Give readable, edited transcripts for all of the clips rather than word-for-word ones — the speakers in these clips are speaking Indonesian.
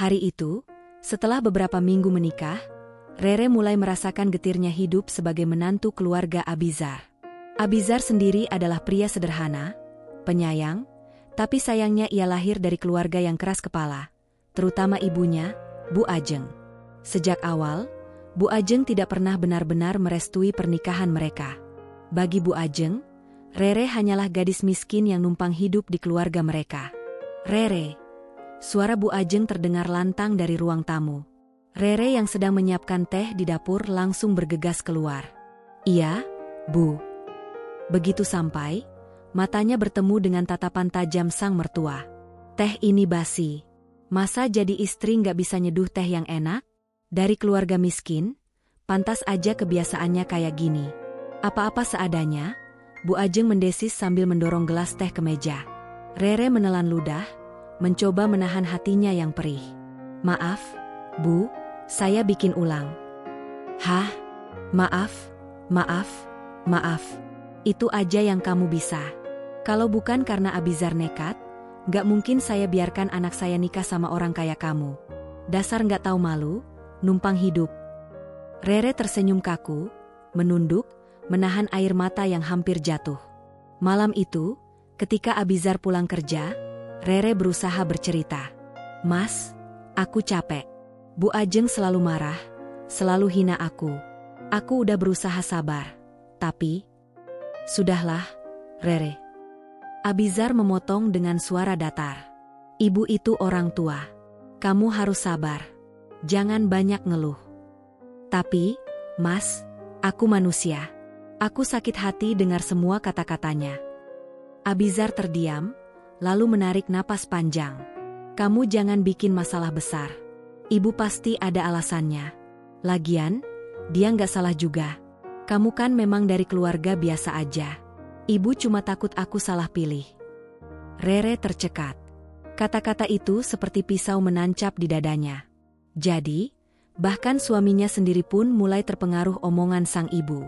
Hari itu, setelah beberapa minggu menikah, Rere mulai merasakan getirnya hidup sebagai menantu keluarga Abizar. Abizar sendiri adalah pria sederhana, penyayang, tapi sayangnya ia lahir dari keluarga yang keras kepala, terutama ibunya, Bu Ajeng. Sejak awal, Bu Ajeng tidak pernah benar-benar merestui pernikahan mereka. Bagi Bu Ajeng, Rere hanyalah gadis miskin yang numpang hidup di keluarga mereka. "Rere." Suara Bu Ajeng terdengar lantang dari ruang tamu. Rere yang sedang menyiapkan teh di dapur langsung bergegas keluar. "Iya, Bu." Begitu sampai, matanya bertemu dengan tatapan tajam sang mertua. "Teh ini basi. Masa jadi istri nggak bisa nyeduh teh yang enak? Dari keluarga miskin, pantas aja kebiasaannya kayak gini." "Apa-apa seadanya," Bu Ajeng mendesis sambil mendorong gelas teh ke meja. Rere menelan ludah, mencoba menahan hatinya yang perih. "Maaf, Bu, saya bikin ulang." "Hah? Maaf, maaf, maaf. Itu aja yang kamu bisa. Kalau bukan karena Abizar nekat, gak mungkin saya biarkan anak saya nikah sama orang kayak kamu. Dasar gak tahu malu, numpang hidup." Rere tersenyum kaku, menunduk, menahan air mata yang hampir jatuh. Malam itu, ketika Abizar pulang kerja, Rere berusaha bercerita. "Mas, aku capek. Bu Ajeng selalu marah, selalu hina aku. Aku udah berusaha sabar, tapi..." "Sudahlah, Rere." Abizar memotong dengan suara datar. "Ibu itu orang tua. Kamu harus sabar. Jangan banyak ngeluh." "Tapi, Mas, aku manusia. Aku sakit hati dengar semua kata-katanya." Abizar terdiam, lalu menarik napas panjang. "Kamu jangan bikin masalah besar. Ibu pasti ada alasannya. Lagian, dia nggak salah juga. Kamu kan memang dari keluarga biasa aja. Ibu cuma takut aku salah pilih." Rere tercekat. Kata-kata itu seperti pisau menancap di dadanya. Jadi, bahkan suaminya sendiri pun mulai terpengaruh omongan sang ibu.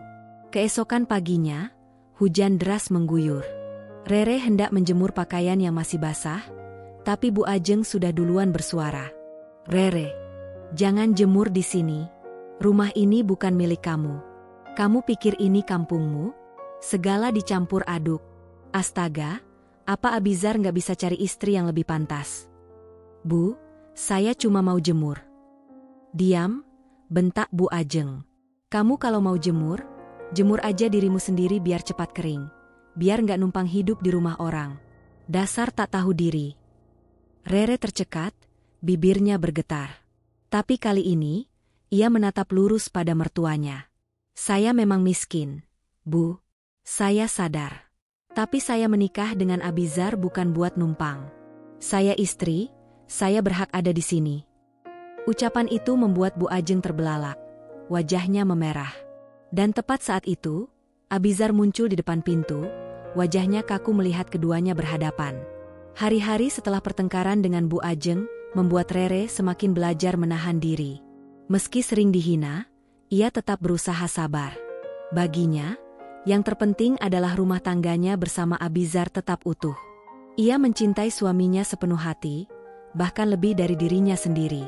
Keesokan paginya, hujan deras mengguyur. Rere hendak menjemur pakaian yang masih basah, tapi Bu Ajeng sudah duluan bersuara. "Rere, jangan jemur di sini. Rumah ini bukan milik kamu. Kamu pikir ini kampungmu? Segala dicampur aduk. Astaga, apa Abizar nggak bisa cari istri yang lebih pantas?" "Bu, saya cuma mau jemur." "Diam," bentak Bu Ajeng. "Kamu kalau mau jemur, jemur aja dirimu sendiri biar cepat kering. Biar nggak numpang hidup di rumah orang. Dasar tak tahu diri." Rere tercekat, bibirnya bergetar. Tapi kali ini, ia menatap lurus pada mertuanya. "Saya memang miskin, Bu. Saya sadar. Tapi saya menikah dengan Abizar bukan buat numpang. Saya istri, saya berhak ada di sini." Ucapan itu membuat Bu Ajeng terbelalak. Wajahnya memerah. Dan tepat saat itu, Abizar muncul di depan pintu, wajahnya kaku melihat keduanya berhadapan. Hari-hari setelah pertengkaran dengan Bu Ajeng, membuat Rere semakin belajar menahan diri. Meski sering dihina, ia tetap berusaha sabar. Baginya, yang terpenting adalah rumah tangganya bersama Abizar tetap utuh. Ia mencintai suaminya sepenuh hati, bahkan lebih dari dirinya sendiri.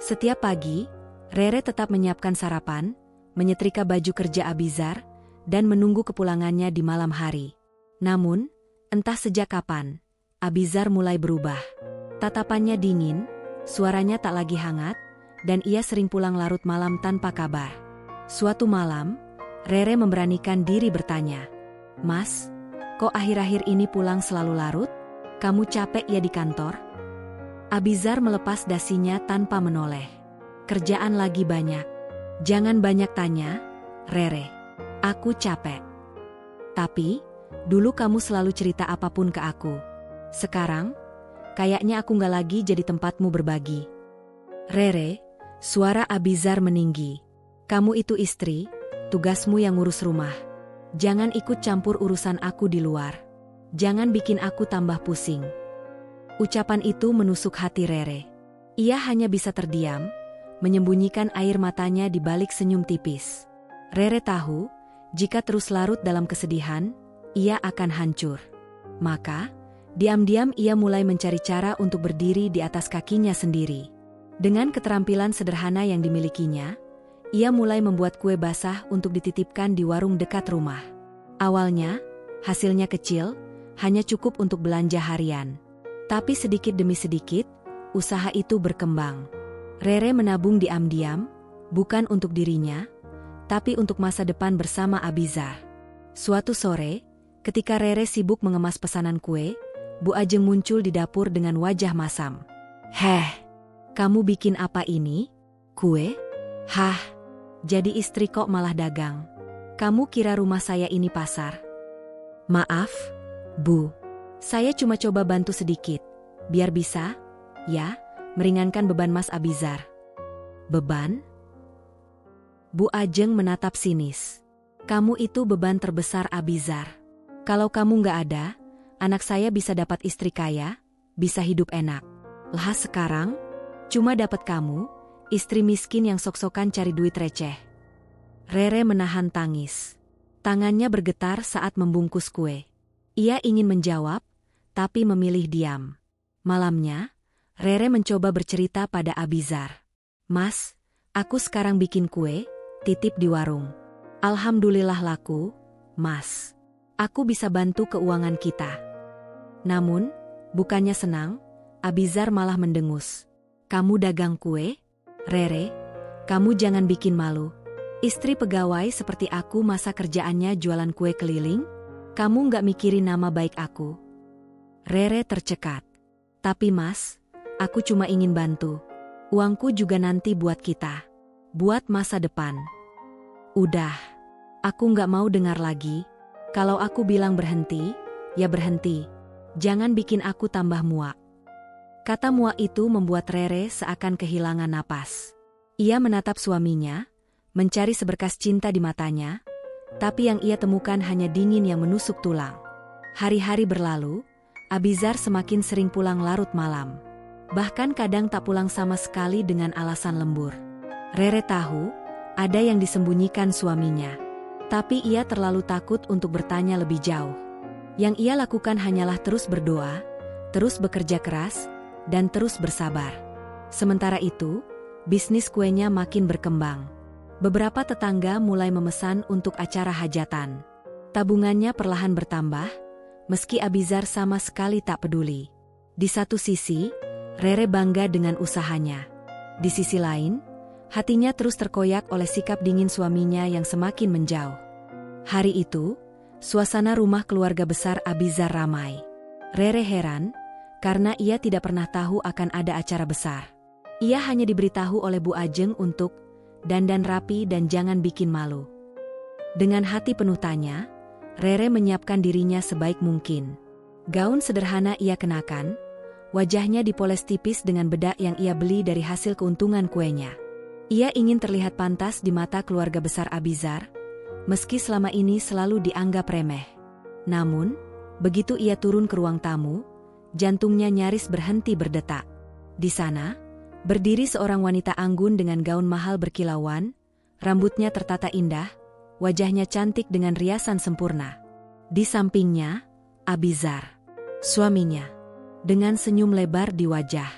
Setiap pagi, Rere tetap menyiapkan sarapan, menyetrika baju kerja Abizar, dan menunggu kepulangannya di malam hari. Namun, entah sejak kapan, Abizar mulai berubah. Tatapannya dingin, suaranya tak lagi hangat, dan ia sering pulang larut malam tanpa kabar. Suatu malam, Rere memberanikan diri bertanya, "Mas, kok akhir-akhir ini pulang selalu larut? Kamu capek ya di kantor?" Abizar melepas dasinya tanpa menoleh. "Kerjaan lagi banyak." "Jangan banyak tanya, Rere. Aku capek. Tapi, dulu kamu selalu cerita apapun ke aku. Sekarang, kayaknya aku nggak lagi jadi tempatmu berbagi." "Rere," suara Abizar meninggi. "Kamu itu istri, tugasmu yang ngurus rumah. Jangan ikut campur urusan aku di luar. Jangan bikin aku tambah pusing." Ucapan itu menusuk hati Rere. Ia hanya bisa terdiam, menyembunyikan air matanya di balik senyum tipis. Rere tahu, jika terus larut dalam kesedihan, ia akan hancur. Maka, diam-diam ia mulai mencari cara untuk berdiri di atas kakinya sendiri. Dengan keterampilan sederhana yang dimilikinya, ia mulai membuat kue basah untuk dititipkan di warung dekat rumah. Awalnya, hasilnya kecil, hanya cukup untuk belanja harian. Tapi sedikit demi sedikit, usaha itu berkembang. Rere menabung diam-diam, bukan untuk dirinya, tapi untuk masa depan bersama Abizar. Suatu sore, ketika Rere sibuk mengemas pesanan kue, Bu Ajeng muncul di dapur dengan wajah masam. "Heh, kamu bikin apa ini? Kue? Hah, jadi istri kok malah dagang? Kamu kira rumah saya ini pasar?" "Maaf, Bu. Saya cuma coba bantu sedikit, biar bisa, ya, meringankan beban Mas Abizar." "Beban?" Bu Ajeng menatap sinis. "Kamu itu beban terbesar Abizar. Kalau kamu nggak ada, anak saya bisa dapat istri kaya, bisa hidup enak. Lah sekarang, cuma dapat kamu, istri miskin yang sok-sokan cari duit receh." Rere menahan tangis. Tangannya bergetar saat membungkus kue. Ia ingin menjawab, tapi memilih diam. Malamnya, Rere mencoba bercerita pada Abizar. "Mas, aku sekarang bikin kue, titip di warung. Alhamdulillah laku, Mas. Aku bisa bantu keuangan kita." Namun, bukannya senang, Abizar malah mendengus. "Kamu dagang kue? Rere, kamu jangan bikin malu. Istri pegawai seperti aku masa kerjaannya jualan kue keliling? Kamu nggak mikirin nama baik aku?" Rere tercekat. "Tapi Mas, aku cuma ingin bantu. Uangku juga nanti buat kita. Buat masa depan." "Udah, aku nggak mau dengar lagi. Kalau aku bilang berhenti, ya berhenti. Jangan bikin aku tambah muak." Kata muak itu membuat Rere seakan kehilangan napas. Ia menatap suaminya, mencari seberkas cinta di matanya, tapi yang ia temukan hanya dingin yang menusuk tulang. Hari-hari berlalu, Abizar semakin sering pulang larut malam. Bahkan kadang tak pulang sama sekali dengan alasan lembur. Rere tahu, ada yang disembunyikan suaminya. Tapi ia terlalu takut untuk bertanya lebih jauh. Yang ia lakukan hanyalah terus berdoa, terus bekerja keras, dan terus bersabar. Sementara itu, bisnis kuenya makin berkembang. Beberapa tetangga mulai memesan untuk acara hajatan. Tabungannya perlahan bertambah, meski Abizar sama sekali tak peduli. Di satu sisi, Rere bangga dengan usahanya. Di sisi lain, hatinya terus terkoyak oleh sikap dingin suaminya yang semakin menjauh. Hari itu, suasana rumah keluarga besar Abizar ramai. Rere heran, karena ia tidak pernah tahu akan ada acara besar. Ia hanya diberitahu oleh Bu Ajeng untuk dandan rapi dan jangan bikin malu. Dengan hati penuh tanya, Rere menyiapkan dirinya sebaik mungkin. Gaun sederhana ia kenakan, wajahnya dipoles tipis dengan bedak yang ia beli dari hasil keuntungan kuenya. Ia ingin terlihat pantas di mata keluarga besar Abizar, meski selama ini selalu dianggap remeh. Namun, begitu ia turun ke ruang tamu, jantungnya nyaris berhenti berdetak. Di sana, berdiri seorang wanita anggun dengan gaun mahal berkilauan, rambutnya tertata indah, wajahnya cantik dengan riasan sempurna. Di sampingnya, Abizar, suaminya, dengan senyum lebar di wajah.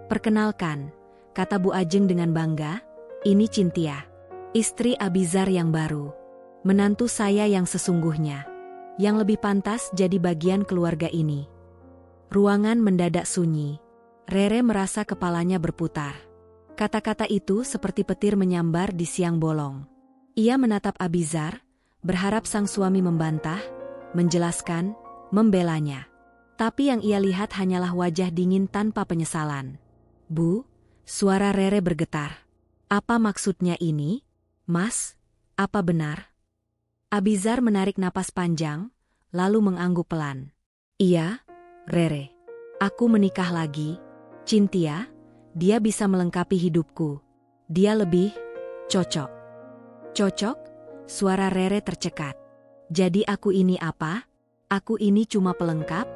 "Perkenalkan," kata Bu Ajeng dengan bangga, "ini Cynthia, istri Abizar yang baru. Menantu saya yang sesungguhnya, yang lebih pantas jadi bagian keluarga ini." Ruangan mendadak sunyi. Rere merasa kepalanya berputar. Kata-kata itu seperti petir menyambar di siang bolong. Ia menatap Abizar, berharap sang suami membantah, menjelaskan, membelanya. Tapi yang ia lihat hanyalah wajah dingin tanpa penyesalan. "Bu," suara Rere bergetar. "Apa maksudnya ini? Mas, apa benar?" Abizar menarik napas panjang, lalu mengangguk pelan. "Iya, Rere. Aku menikah lagi. Cynthia, dia bisa melengkapi hidupku. Dia lebih cocok." "Cocok?" Suara Rere tercekat. "Jadi aku ini apa? Aku ini cuma pelengkap?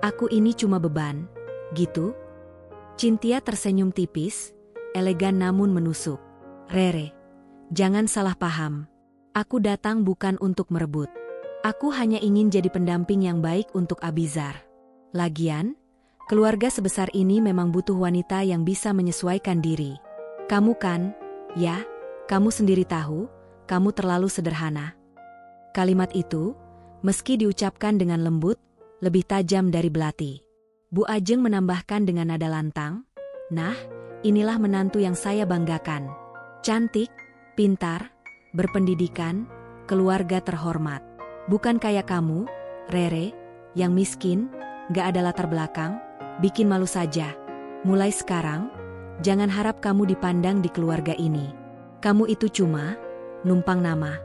Aku ini cuma beban, gitu?" Cynthia tersenyum tipis, elegan namun menusuk. "Rere, jangan salah paham. Aku datang bukan untuk merebut. Aku hanya ingin jadi pendamping yang baik untuk Abizar. Lagian, Keluarga sebesar ini memang butuh wanita yang bisa menyesuaikan diri. Kamu kan, ya, kamu sendiri tahu, kamu terlalu sederhana. Kalimat itu, meski diucapkan dengan lembut, lebih tajam dari belati. Bu Ajeng menambahkan dengan nada lantang, "Nah, inilah menantu yang saya banggakan. Cantik, pintar, berpendidikan, keluarga terhormat. Bukan kayak kamu, Rere, yang miskin, gak ada latar belakang, bikin malu saja. Mulai sekarang, jangan harap kamu dipandang di keluarga ini. Kamu itu cuma numpang nama."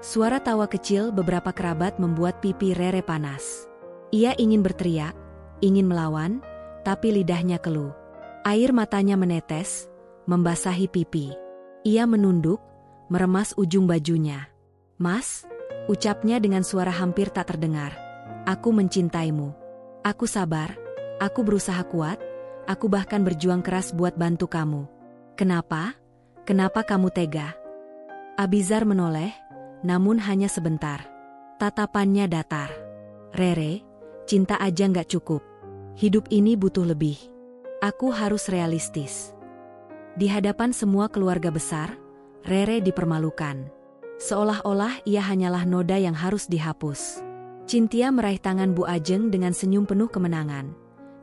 Suara tawa kecil beberapa kerabat membuat pipi Rere panas. Ia ingin berteriak, ingin melawan, tapi lidahnya keluh. Air matanya menetes, membasahi pipi. Ia menunduk, meremas ujung bajunya. "Mas," ucapnya dengan suara hampir tak terdengar. "Aku mencintaimu. Aku sabar, aku berusaha kuat, aku bahkan berjuang keras buat bantu kamu. Kenapa? Kenapa kamu tega?" Abizar menoleh, namun hanya sebentar. Tatapannya datar. "Rere, cinta aja nggak cukup. Hidup ini butuh lebih. Aku harus realistis." Di hadapan semua keluarga besar, Rere dipermalukan. Seolah-olah ia hanyalah noda yang harus dihapus. Cynthia meraih tangan Bu Ajeng dengan senyum penuh kemenangan.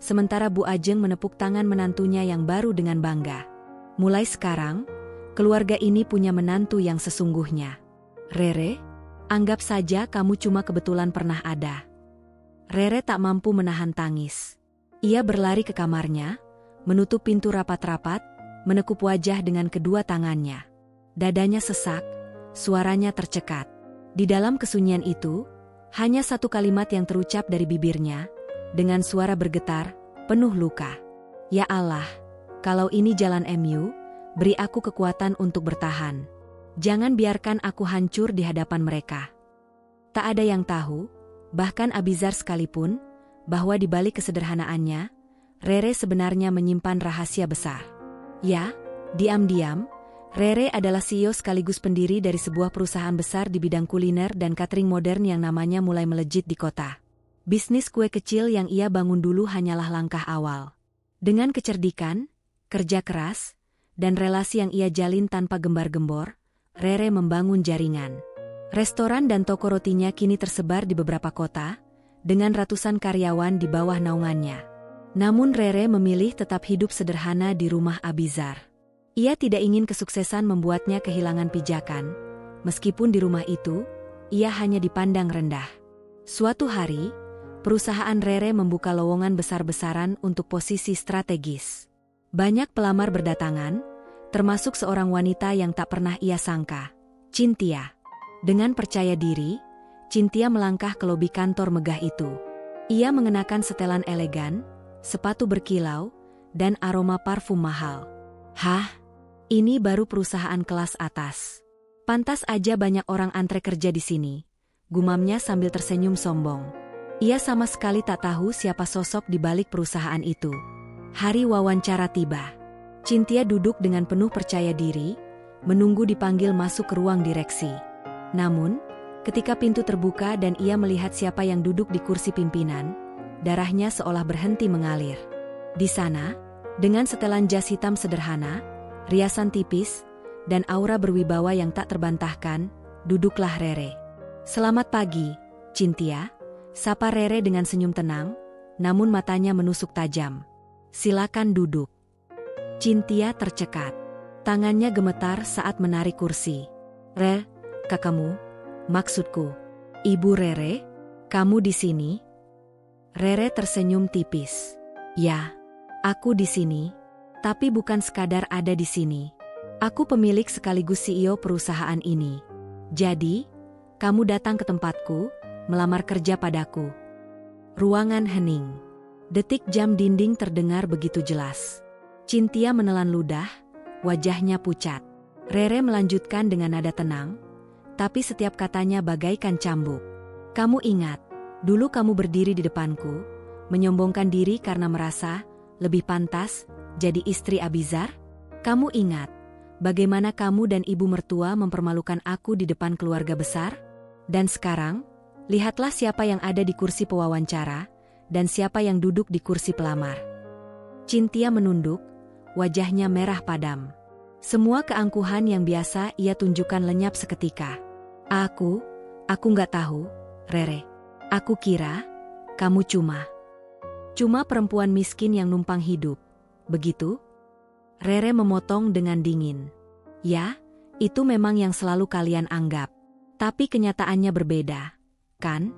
Sementara Bu Ajeng menepuk tangan menantunya yang baru dengan bangga. Mulai sekarang, keluarga ini punya menantu yang sesungguhnya. "Rere, anggap saja kamu cuma kebetulan pernah ada." Rere tak mampu menahan tangis. Ia berlari ke kamarnya, menutup pintu rapat-rapat, menekuk wajah dengan kedua tangannya. Dadanya sesak, suaranya tercekat. Di dalam kesunyian itu, hanya satu kalimat yang terucap dari bibirnya, dengan suara bergetar, penuh luka. "Ya Allah, kalau ini jalan MU, beri aku kekuatan untuk bertahan. Jangan biarkan aku hancur di hadapan mereka." Tak ada yang tahu, bahkan Abizar sekalipun, bahwa di balik kesederhanaannya, Rere sebenarnya menyimpan rahasia besar. Ya, diam-diam, Rere adalah CEO sekaligus pendiri dari sebuah perusahaan besar di bidang kuliner dan catering modern yang namanya mulai melejit di kota. Bisnis kue kecil yang ia bangun dulu hanyalah langkah awal. Dengan kecerdikan, kerja keras, dan relasi yang ia jalin tanpa gembar-gembor, Rere membangun jaringan. Restoran dan toko rotinya kini tersebar di beberapa kota, dengan ratusan karyawan di bawah naungannya. Namun Rere memilih tetap hidup sederhana di rumah Abizar. Ia tidak ingin kesuksesan membuatnya kehilangan pijakan, meskipun di rumah itu, ia hanya dipandang rendah. Suatu hari, perusahaan Rere membuka lowongan besar-besaran untuk posisi strategis. Banyak pelamar berdatangan, termasuk seorang wanita yang tak pernah ia sangka, Cynthia. Dengan percaya diri, Cynthia melangkah ke lobi kantor megah itu. Ia mengenakan setelan elegan, sepatu berkilau, dan aroma parfum mahal. "Hah? Ini baru perusahaan kelas atas. Pantas aja banyak orang antre kerja di sini," gumamnya sambil tersenyum sombong. Ia sama sekali tak tahu siapa sosok di balik perusahaan itu. Hari wawancara tiba. Cynthia duduk dengan penuh percaya diri, menunggu dipanggil masuk ke ruang direksi. Namun, ketika pintu terbuka dan ia melihat siapa yang duduk di kursi pimpinan, darahnya seolah berhenti mengalir. Di sana, dengan setelan jas hitam sederhana, riasan tipis, dan aura berwibawa yang tak terbantahkan, duduklah Rere. "Selamat pagi, Cynthia," sapa Rere dengan senyum tenang, namun matanya menusuk tajam. "Silakan duduk." Cynthia tercekat. Tangannya gemetar saat menarik kursi. Kakakmu, maksudku, Ibu Rere, kamu di sini?" Rere tersenyum tipis. "Ya, aku di sini. Tapi bukan sekadar ada di sini. Aku pemilik sekaligus CEO perusahaan ini. Jadi, kamu datang ke tempatku, melamar kerja padaku." Ruangan hening. Detik jam dinding terdengar begitu jelas. Cynthia menelan ludah, wajahnya pucat. Rere melanjutkan dengan nada tenang, tapi setiap katanya bagaikan cambuk. "Kamu ingat, dulu kamu berdiri di depanku, menyombongkan diri karena merasa lebih pantas jadi istri Abizar? Kamu ingat bagaimana kamu dan ibu mertua mempermalukan aku di depan keluarga besar? Dan sekarang, lihatlah siapa yang ada di kursi pewawancara, dan siapa yang duduk di kursi pelamar. Cynthia menunduk, wajahnya merah padam. Semua keangkuhan yang biasa ia tunjukkan lenyap seketika. Aku nggak tahu, Rere. Aku kira, kamu cuma perempuan miskin yang numpang hidup, begitu? Rere memotong dengan dingin. Ya, itu memang yang selalu kalian anggap. Tapi kenyataannya berbeda, kan?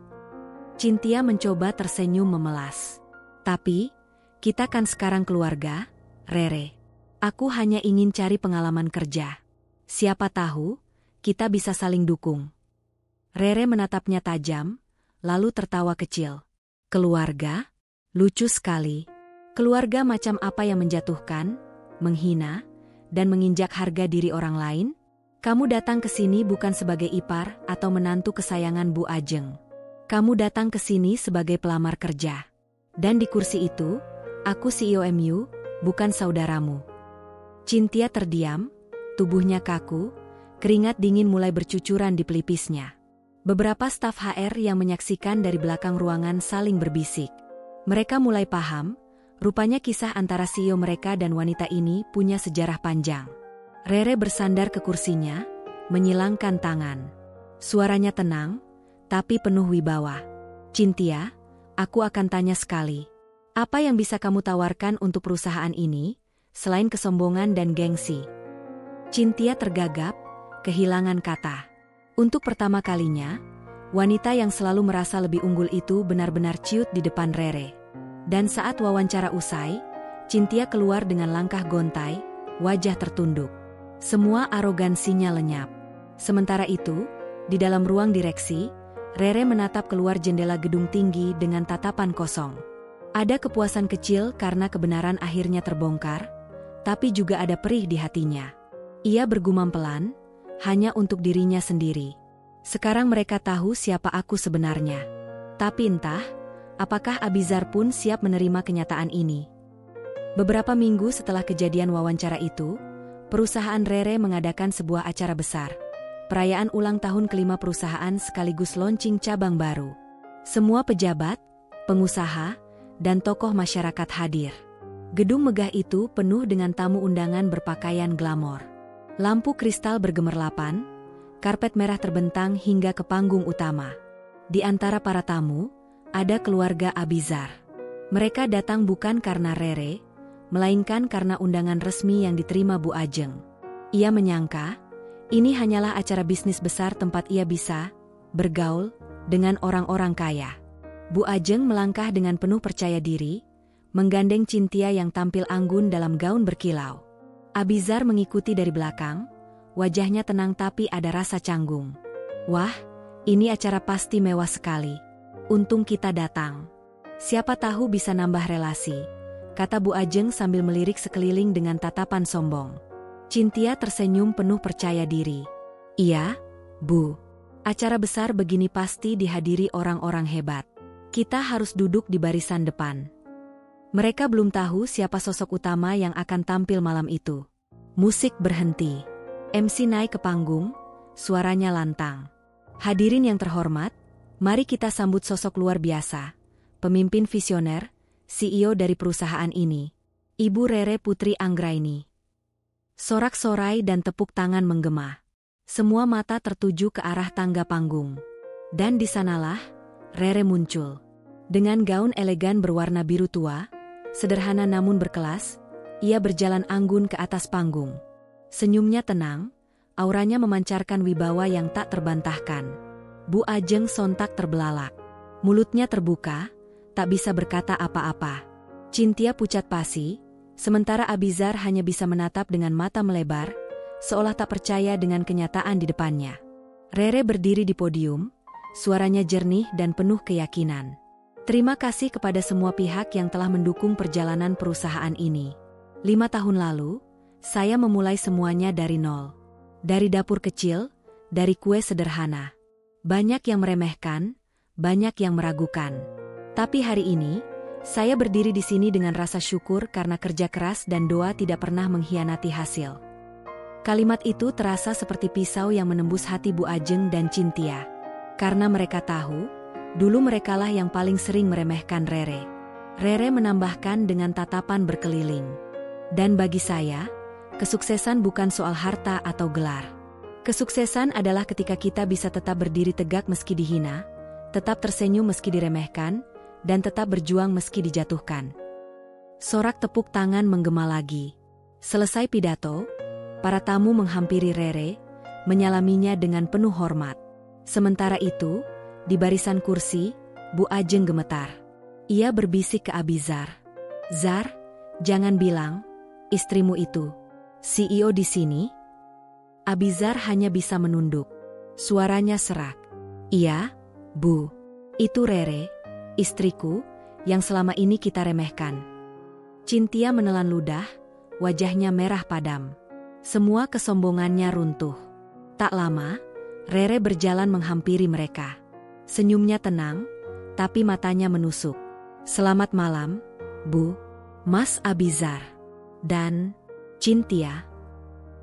Cynthia mencoba tersenyum memelas. Tapi, kita kan sekarang keluarga, Rere. Aku hanya ingin cari pengalaman kerja. Siapa tahu, kita bisa saling dukung. Rere menatapnya tajam, lalu tertawa kecil. Keluarga? Lucu sekali. Keluarga macam apa yang menjatuhkan, menghina, dan menginjak harga diri orang lain? Kamu datang ke sini bukan sebagai ipar atau menantu kesayangan Bu Ajeng. Kamu datang ke sini sebagai pelamar kerja. Dan di kursi itu, aku CEO MU, bukan saudaramu. Cynthia terdiam, tubuhnya kaku, keringat dingin mulai bercucuran di pelipisnya. Beberapa staf HR yang menyaksikan dari belakang ruangan saling berbisik. Mereka mulai paham, rupanya kisah antara CEO mereka dan wanita ini punya sejarah panjang. Rere bersandar ke kursinya, menyilangkan tangan. Suaranya tenang, tapi penuh wibawa. Cynthia, aku akan tanya sekali. Apa yang bisa kamu tawarkan untuk perusahaan ini, selain kesombongan dan gengsi? Cynthia tergagap, kehilangan kata. Untuk pertama kalinya, wanita yang selalu merasa lebih unggul itu benar-benar ciut di depan Rere. Dan saat wawancara usai, Cynthia keluar dengan langkah gontai, wajah tertunduk. Semua arogansinya lenyap. Sementara itu, di dalam ruang direksi, Rere menatap keluar jendela gedung tinggi dengan tatapan kosong. Ada kepuasan kecil karena kebenaran akhirnya terbongkar, tapi juga ada perih di hatinya. Ia bergumam pelan, hanya untuk dirinya sendiri. Sekarang mereka tahu siapa aku sebenarnya. Tapi entah, apakah Abizar pun siap menerima kenyataan ini. Beberapa minggu setelah kejadian wawancara itu, perusahaan Rere mengadakan sebuah acara besar. Perayaan ulang tahun ke-5 perusahaan sekaligus launching cabang baru. Semua pejabat, pengusaha, dan tokoh masyarakat hadir. Gedung megah itu penuh dengan tamu undangan berpakaian glamor. Lampu kristal bergemerlapan, karpet merah terbentang hingga ke panggung utama. Di antara para tamu, ada keluarga Abizar. Mereka datang bukan karena Rere, melainkan karena undangan resmi yang diterima Bu Ajeng. Ia menyangka, ini hanyalah acara bisnis besar tempat ia bisa bergaul dengan orang-orang kaya. Bu Ajeng melangkah dengan penuh percaya diri, menggandeng Cynthia yang tampil anggun dalam gaun berkilau. Abizar mengikuti dari belakang, wajahnya tenang tapi ada rasa canggung. Wah, ini acara pasti mewah sekali. Untung kita datang. Siapa tahu bisa nambah relasi, kata Bu Ajeng sambil melirik sekeliling dengan tatapan sombong. Cynthia tersenyum penuh percaya diri. Iya, Bu. Acara besar begini pasti dihadiri orang-orang hebat. Kita harus duduk di barisan depan. Mereka belum tahu siapa sosok utama yang akan tampil malam itu. Musik berhenti. MC naik ke panggung, suaranya lantang. Hadirin yang terhormat, mari kita sambut sosok luar biasa, pemimpin visioner, CEO dari perusahaan ini, Ibu Rere Putri Anggraini. Sorak-sorai dan tepuk tangan menggema. Semua mata tertuju ke arah tangga panggung. Dan di sanalah, Rere muncul. Dengan gaun elegan berwarna biru tua, sederhana namun berkelas, ia berjalan anggun ke atas panggung. Senyumnya tenang, auranya memancarkan wibawa yang tak terbantahkan. Bu Ajeng sontak terbelalak. Mulutnya terbuka, tak bisa berkata apa-apa. Cynthia pucat pasi, sementara Abizar hanya bisa menatap dengan mata melebar, seolah tak percaya dengan kenyataan di depannya. Rere berdiri di podium, suaranya jernih dan penuh keyakinan. Terima kasih kepada semua pihak yang telah mendukung perjalanan perusahaan ini. 5 tahun lalu, saya memulai semuanya dari nol. Dari dapur kecil, dari kue sederhana. Banyak yang meremehkan, banyak yang meragukan. Tapi hari ini, saya berdiri di sini dengan rasa syukur karena kerja keras dan doa tidak pernah mengkhianati hasil. Kalimat itu terasa seperti pisau yang menembus hati Bu Ajeng dan Cynthia. Karena mereka tahu, Dulu merekalah yang paling sering meremehkan Rere. Rere menambahkan dengan tatapan berkeliling. Dan bagi saya, kesuksesan bukan soal harta atau gelar. Kesuksesan adalah ketika kita bisa tetap berdiri tegak meski dihina, tetap tersenyum meski diremehkan, dan tetap berjuang meski dijatuhkan. Sorak tepuk tangan menggema lagi. Selesai pidato, para tamu menghampiri Rere, menyalaminya dengan penuh hormat. Sementara itu, di barisan kursi, Bu Ajeng gemetar. Ia berbisik ke Abizar. "Zar, jangan bilang, istrimu itu CEO di sini?" Abizar hanya bisa menunduk. Suaranya serak. "Iya, Bu. Itu Rere, istriku, yang selama ini kita remehkan." Cynthia menelan ludah, wajahnya merah padam. Semua kesombongannya runtuh. Tak lama, Rere berjalan menghampiri mereka. Senyumnya tenang, tapi matanya menusuk. "Selamat malam, Bu, Mas Abizar, dan Cynthia."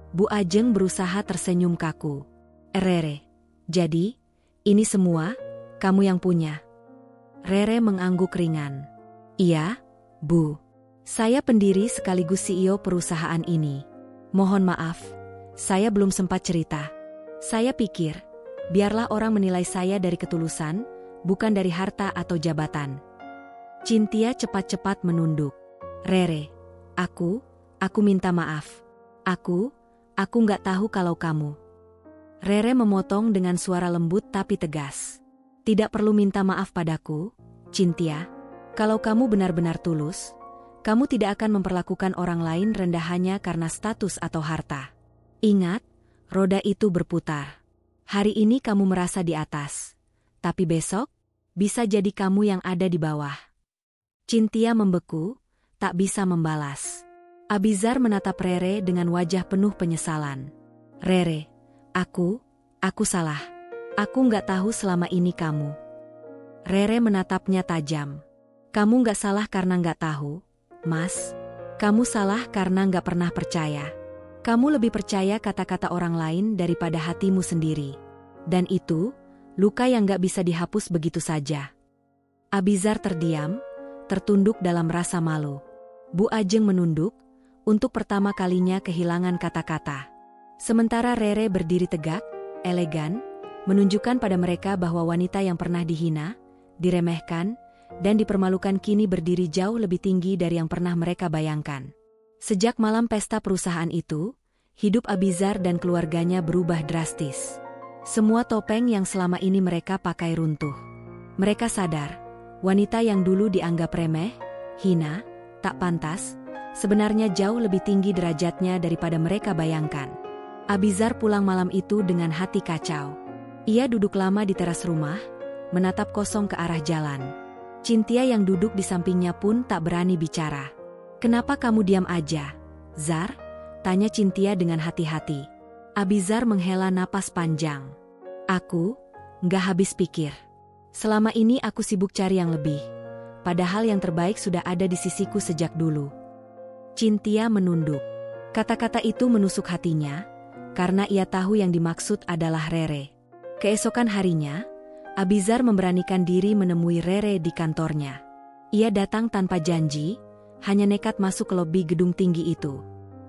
Bu Ajeng berusaha tersenyum kaku. "Rere, jadi, ini semua, kamu yang punya?" Rere mengangguk ringan. "Iya, Bu. Saya pendiri sekaligus CEO perusahaan ini. Mohon maaf, saya belum sempat cerita. Saya pikir, biarlah orang menilai saya dari ketulusan, bukan dari harta atau jabatan." Cynthia cepat-cepat menunduk. "Rere, aku minta maaf. Aku nggak tahu kalau kamu." Rere memotong dengan suara lembut tapi tegas. "Tidak perlu minta maaf padaku, Cynthia. Kalau kamu benar-benar tulus, kamu tidak akan memperlakukan orang lain rendah hanya karena status atau harta. Ingat, roda itu berputar. Hari ini kamu merasa di atas, tapi besok, bisa jadi kamu yang ada di bawah." Cynthia membeku, tak bisa membalas. Abizar menatap Rere dengan wajah penuh penyesalan. "Rere, aku salah. Aku nggak tahu selama ini kamu." Rere menatapnya tajam. "Kamu nggak salah karena nggak tahu, Mas. Kamu salah karena nggak pernah percaya. Kamu lebih percaya kata-kata orang lain daripada hatimu sendiri. Dan itu, luka yang gak bisa dihapus begitu saja." Abizar terdiam, tertunduk dalam rasa malu. Bu Ajeng menunduk, untuk pertama kalinya kehilangan kata-kata. Sementara Rere berdiri tegak, elegan, menunjukkan pada mereka bahwa wanita yang pernah dihina, diremehkan, dan dipermalukan kini berdiri jauh lebih tinggi dari yang pernah mereka bayangkan. Sejak malam pesta perusahaan itu, hidup Abizar dan keluarganya berubah drastis. Semua topeng yang selama ini mereka pakai runtuh. Mereka sadar, wanita yang dulu dianggap remeh, hina, tak pantas, sebenarnya jauh lebih tinggi derajatnya daripada mereka bayangkan. Abizar pulang malam itu dengan hati kacau. Ia duduk lama di teras rumah, menatap kosong ke arah jalan. Cynthia yang duduk di sampingnya pun tak berani bicara. "Kenapa kamu diam aja, Zar?" tanya Cynthia dengan hati-hati. Abizar menghela napas panjang. "Aku nggak habis pikir. Selama ini aku sibuk cari yang lebih. Padahal yang terbaik sudah ada di sisiku sejak dulu." Cynthia menunduk. Kata-kata itu menusuk hatinya, karena ia tahu yang dimaksud adalah Rere. Keesokan harinya, Abizar memberanikan diri menemui Rere di kantornya. Ia datang tanpa janji, hanya nekat masuk ke lobi gedung tinggi itu.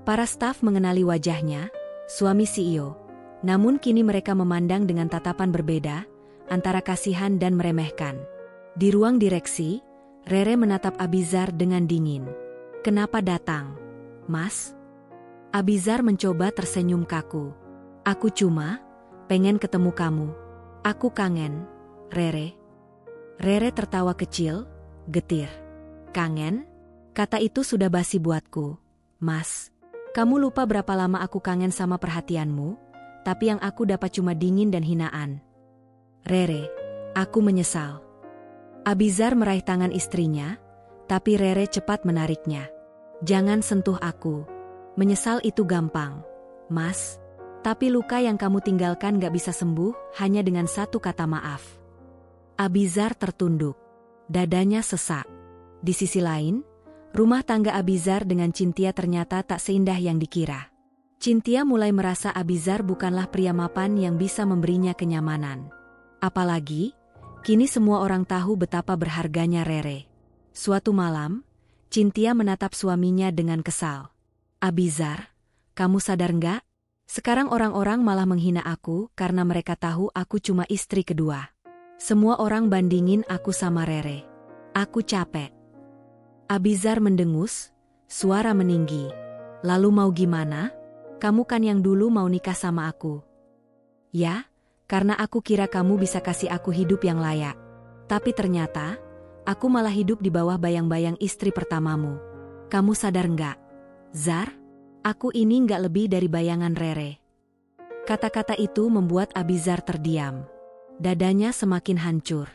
Para staf mengenali wajahnya, suami CEO. Namun kini mereka memandang dengan tatapan berbeda, antara kasihan dan meremehkan. Di ruang direksi, Rere menatap Abizar dengan dingin. "Kenapa datang, Mas?" Abizar mencoba tersenyum kaku. "Aku cuma pengen ketemu kamu. Aku kangen, Rere." Rere tertawa kecil, getir. "Kangen? Kata itu sudah basi buatku, Mas. Kamu lupa berapa lama aku kangen sama perhatianmu, tapi yang aku dapat cuma dingin dan hinaan." "Rere, aku menyesal." Abizar meraih tangan istrinya, tapi Rere cepat menariknya. "Jangan sentuh aku. Menyesal itu gampang, Mas. Tapi luka yang kamu tinggalkan gak bisa sembuh hanya dengan satu kata maaf." Abizar tertunduk. Dadanya sesak. Di sisi lain, rumah tangga Abizar dengan Cynthia ternyata tak seindah yang dikira. Cynthia mulai merasa Abizar bukanlah pria mapan yang bisa memberinya kenyamanan. Apalagi, Kini semua orang tahu betapa berharganya Rere. Suatu malam, Cynthia menatap suaminya dengan kesal. Abizar, kamu sadar nggak? Sekarang orang-orang malah menghina aku karena mereka tahu aku cuma istri kedua. Semua orang bandingin aku sama Rere. Aku capek. Abizar mendengus, suara meninggi. Lalu mau gimana? Kamu kan yang dulu mau nikah sama aku. Ya, karena aku kira kamu bisa kasih aku hidup yang layak. Tapi ternyata, aku malah hidup di bawah bayang-bayang istri pertamamu. Kamu sadar nggak? Zar, aku ini nggak lebih dari bayangan Rere. Kata-kata itu membuat Abizar terdiam. Dadanya semakin hancur.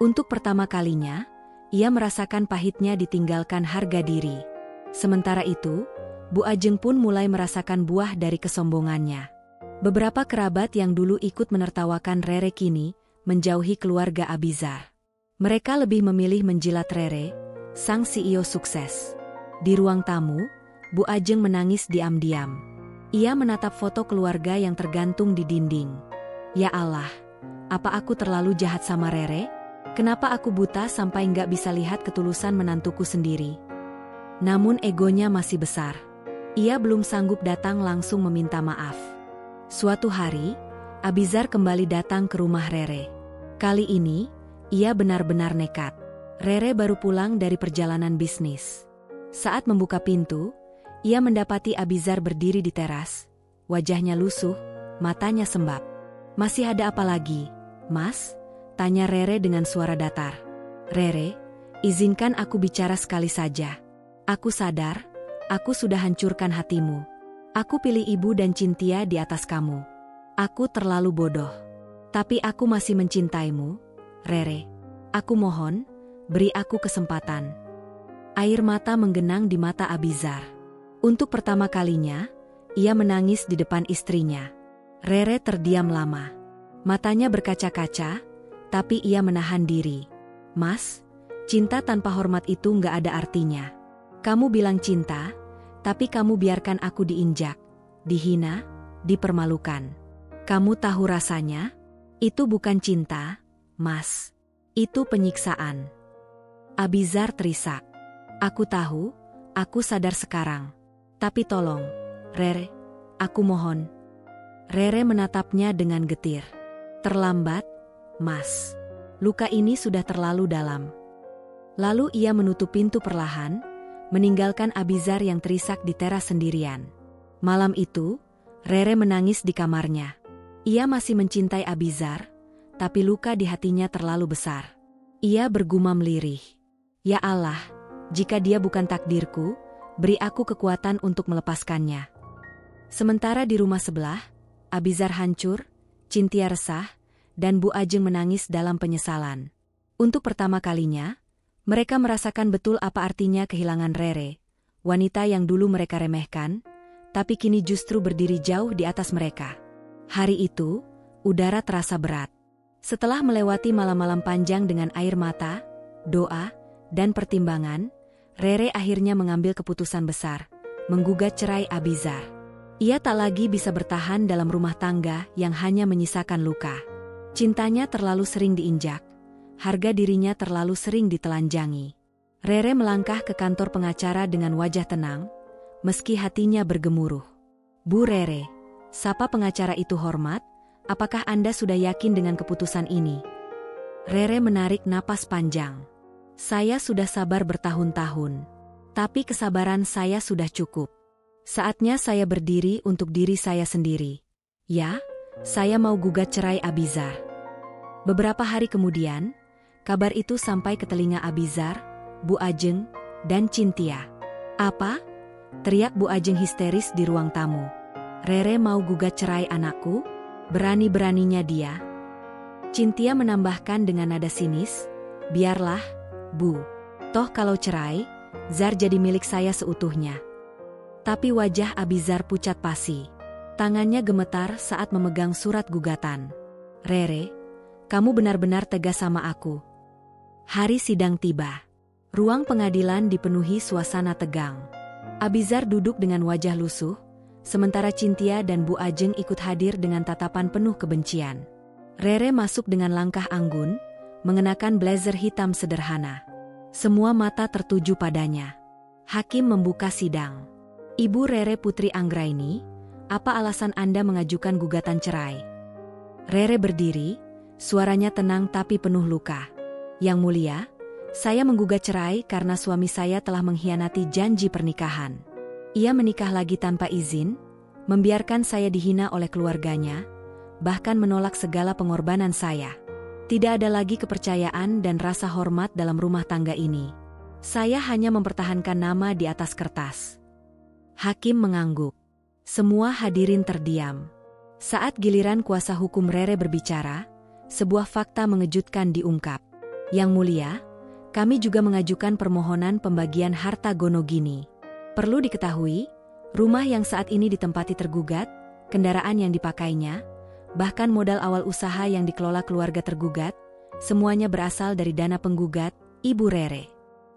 Untuk pertama kalinya, ia merasakan pahitnya ditinggalkan harga diri. Sementara itu, Bu Ajeng pun mulai merasakan buah dari kesombongannya. Beberapa kerabat yang dulu ikut menertawakan Rere kini menjauhi keluarga Abizar. Mereka lebih memilih menjilat Rere, sang CEO sukses. Di ruang tamu, Bu Ajeng menangis diam-diam. Ia menatap foto keluarga yang tergantung di dinding. Ya Allah, apa aku terlalu jahat sama Rere? Kenapa aku buta sampai nggak bisa lihat ketulusan menantuku sendiri? Namun egonya masih besar. Ia belum sanggup datang langsung meminta maaf. Suatu hari, Abizar kembali datang ke rumah Rere. Kali ini, ia benar-benar nekat. Rere baru pulang dari perjalanan bisnis. Saat membuka pintu, ia mendapati Abizar berdiri di teras. Wajahnya lusuh, matanya sembab. Masih ada apa lagi, Mas? Tanya Rere dengan suara datar. Rere, izinkan aku bicara sekali saja. Aku sadar, aku sudah hancurkan hatimu. Aku pilih ibu dan Cynthia di atas kamu. Aku terlalu bodoh. Tapi aku masih mencintaimu, Rere. Aku mohon, beri aku kesempatan. Air mata menggenang di mata Abizar. Untuk pertama kalinya, ia menangis di depan istrinya. Rere terdiam lama. Matanya berkaca-kaca, tapi ia menahan diri. Mas, cinta tanpa hormat itu nggak ada artinya. Kamu bilang cinta, tapi kamu biarkan aku diinjak, dihina, dipermalukan. Kamu tahu rasanya? Itu bukan cinta, Mas. Itu penyiksaan. Abizar terisak. Aku tahu, aku sadar sekarang. Tapi tolong, Rere, aku mohon. Rere menatapnya dengan getir. Terlambat, Mas. Luka ini sudah terlalu dalam. Lalu ia menutup pintu perlahan, meninggalkan Abizar yang terisak di teras sendirian. Malam itu, Rere menangis di kamarnya. Ia masih mencintai Abizar, tapi luka di hatinya terlalu besar. Ia bergumam lirih. Ya Allah, jika dia bukan takdirku, beri aku kekuatan untuk melepaskannya. Sementara di rumah sebelah, Abizar hancur, Cynthia resah, dan Bu Ajeng menangis dalam penyesalan. Untuk pertama kalinya, mereka merasakan betul apa artinya kehilangan Rere, wanita yang dulu mereka remehkan, tapi kini justru berdiri jauh di atas mereka. Hari itu, udara terasa berat. Setelah melewati malam-malam panjang dengan air mata, doa, dan pertimbangan, Rere akhirnya mengambil keputusan besar, menggugat cerai Abizar. Ia tak lagi bisa bertahan dalam rumah tangga yang hanya menyisakan luka. Cintanya terlalu sering diinjak. Harga dirinya terlalu sering ditelanjangi. Rere melangkah ke kantor pengacara dengan wajah tenang, meski hatinya bergemuruh. Bu Rere, sapa pengacara itu hormat, apakah Anda sudah yakin dengan keputusan ini? Rere menarik napas panjang. Saya sudah sabar bertahun-tahun. Tapi kesabaran saya sudah cukup. Saatnya saya berdiri untuk diri saya sendiri. Ya, saya mau gugat cerai Abizar. Beberapa hari kemudian, kabar itu sampai ke telinga Abizar, Bu Ajeng, dan Cynthia. Apa? Teriak Bu Ajeng histeris di ruang tamu. Rere mau gugat cerai anakku? Berani-beraninya dia. Cynthia menambahkan dengan nada sinis, biarlah, Bu. Toh kalau cerai, Zar jadi milik saya seutuhnya. Tapi wajah Abizar pucat pasi. Tangannya gemetar saat memegang surat gugatan. Rere, kamu benar-benar tegas sama aku. Hari sidang tiba. Ruang pengadilan dipenuhi suasana tegang. Abizar duduk dengan wajah lusuh, sementara Cynthia dan Bu Ajeng ikut hadir dengan tatapan penuh kebencian. Rere masuk dengan langkah anggun, mengenakan blazer hitam sederhana. Semua mata tertuju padanya. Hakim membuka sidang. Ibu Rere Putri Anggraini, apa alasan Anda mengajukan gugatan cerai? Rere berdiri, suaranya tenang tapi penuh luka. Yang mulia, saya menggugat cerai karena suami saya telah mengkhianati janji pernikahan. Ia menikah lagi tanpa izin, membiarkan saya dihina oleh keluarganya, bahkan menolak segala pengorbanan saya. Tidak ada lagi kepercayaan dan rasa hormat dalam rumah tangga ini. Saya hanya mempertahankan nama di atas kertas. Hakim mengangguk. Semua hadirin terdiam. Saat giliran kuasa hukum Rere berbicara, sebuah fakta mengejutkan diungkap. Yang mulia, kami juga mengajukan permohonan pembagian harta Gonogini. Perlu diketahui, rumah yang saat ini ditempati tergugat, kendaraan yang dipakainya, bahkan modal awal usaha yang dikelola keluarga tergugat, semuanya berasal dari dana penggugat, Ibu Rere.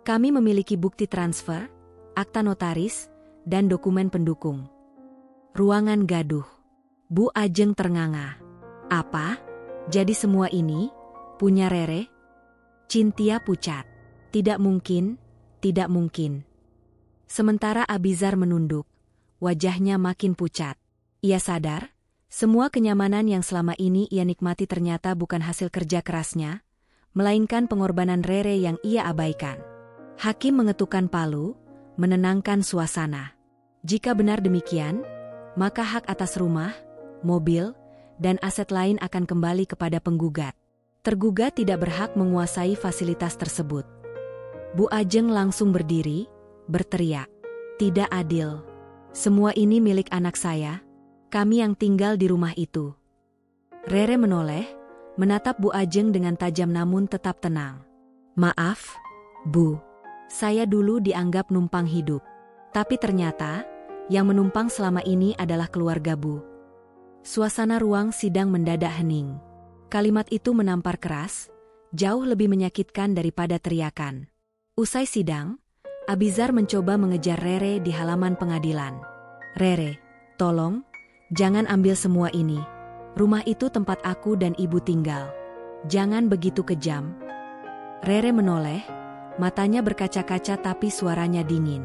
Kami memiliki bukti transfer, akta notaris, dan dokumen pendukung. Ruangan gaduh. Bu Ajeng ternganga. Apa? Jadi semua ini punya Rere? Cynthia pucat. Tidak mungkin, tidak mungkin. Sementara Abizar menunduk. Wajahnya makin pucat. Ia sadar, semua kenyamanan yang selama ini ia nikmati ternyata bukan hasil kerja kerasnya, melainkan pengorbanan Rere yang ia abaikan. Hakim mengetukkan palu, menenangkan suasana. Jika benar demikian, maka hak atas rumah, mobil, dan aset lain akan kembali kepada penggugat. Tergugat tidak berhak menguasai fasilitas tersebut. Bu Ajeng langsung berdiri, berteriak. Tidak adil. Semua ini milik anak saya, kami yang tinggal di rumah itu. Rere menoleh, menatap Bu Ajeng dengan tajam namun tetap tenang. Maaf, Bu. Saya dulu dianggap numpang hidup. Tapi ternyata, yang menumpang selama ini adalah keluarga Bu. Suasana ruang sidang mendadak hening. Kalimat itu menampar keras, jauh lebih menyakitkan daripada teriakan. Usai sidang, Abizar mencoba mengejar Rere di halaman pengadilan. Rere, tolong, jangan ambil semua ini. Rumah itu tempat aku dan ibu tinggal. Jangan begitu kejam. Rere menoleh, matanya berkaca-kaca tapi suaranya dingin.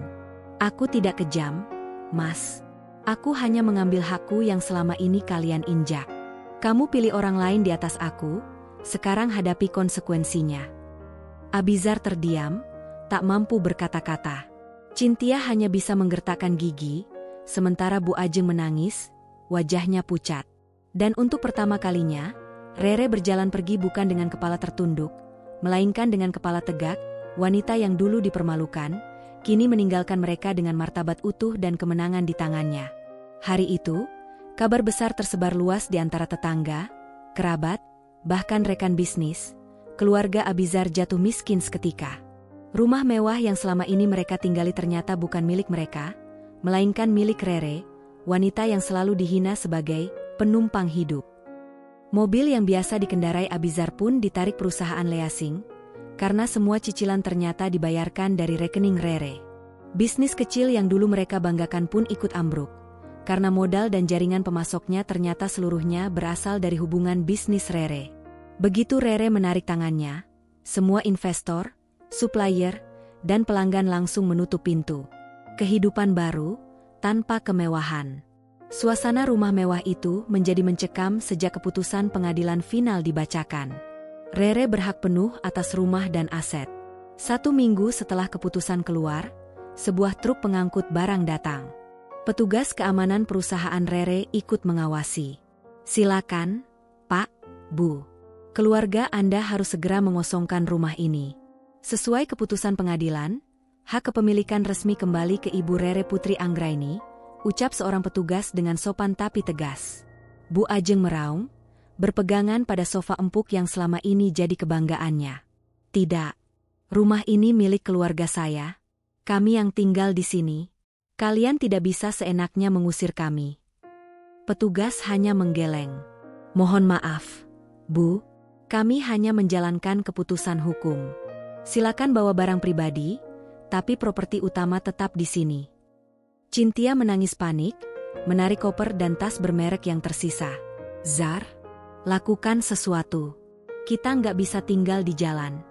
Aku tidak kejam, Mas. Aku hanya mengambil hakku yang selama ini kalian injak. Kamu pilih orang lain di atas aku, sekarang hadapi konsekuensinya. Abizar terdiam, tak mampu berkata-kata. Cynthia hanya bisa menggertakkan gigi, sementara Bu Ajeng menangis, wajahnya pucat. Dan untuk pertama kalinya, Rere berjalan pergi bukan dengan kepala tertunduk, melainkan dengan kepala tegak, wanita yang dulu dipermalukan, kini meninggalkan mereka dengan martabat utuh dan kemenangan di tangannya. Hari itu, kabar besar tersebar luas di antara tetangga, kerabat, bahkan rekan bisnis. Keluarga Abizar jatuh miskin seketika. Rumah mewah yang selama ini mereka tinggali ternyata bukan milik mereka, melainkan milik Rere, wanita yang selalu dihina sebagai penumpang hidup. Mobil yang biasa dikendarai Abizar pun ditarik perusahaan leasing, karena semua cicilan ternyata dibayarkan dari rekening Rere. Bisnis kecil yang dulu mereka banggakan pun ikut ambruk, karena modal dan jaringan pemasoknya ternyata seluruhnya berasal dari hubungan bisnis Rere. Begitu Rere menarik tangannya, semua investor, supplier, dan pelanggan langsung menutup pintu. Kehidupan baru, tanpa kemewahan. Suasana rumah mewah itu menjadi mencekam sejak keputusan pengadilan final dibacakan. Rere berhak penuh atas rumah dan aset. 1 minggu setelah keputusan keluar, sebuah truk pengangkut barang datang. Petugas keamanan perusahaan Rere ikut mengawasi. Silakan, Pak, Bu. Keluarga Anda harus segera mengosongkan rumah ini. Sesuai keputusan pengadilan, hak kepemilikan resmi kembali ke Ibu Rere Putri Anggraini, ucap seorang petugas dengan sopan tapi tegas. Bu Ajeng meraung, berpegangan pada sofa empuk yang selama ini jadi kebanggaannya. Tidak. Rumah ini milik keluarga saya. Kami yang tinggal di sini. Kalian tidak bisa seenaknya mengusir kami. Petugas hanya menggeleng. Mohon maaf, Bu. Kami hanya menjalankan keputusan hukum. Silakan bawa barang pribadi, tapi properti utama tetap di sini. Cynthia menangis panik, menarik koper dan tas bermerek yang tersisa. Zar, lakukan sesuatu. Kita nggak bisa tinggal di jalan.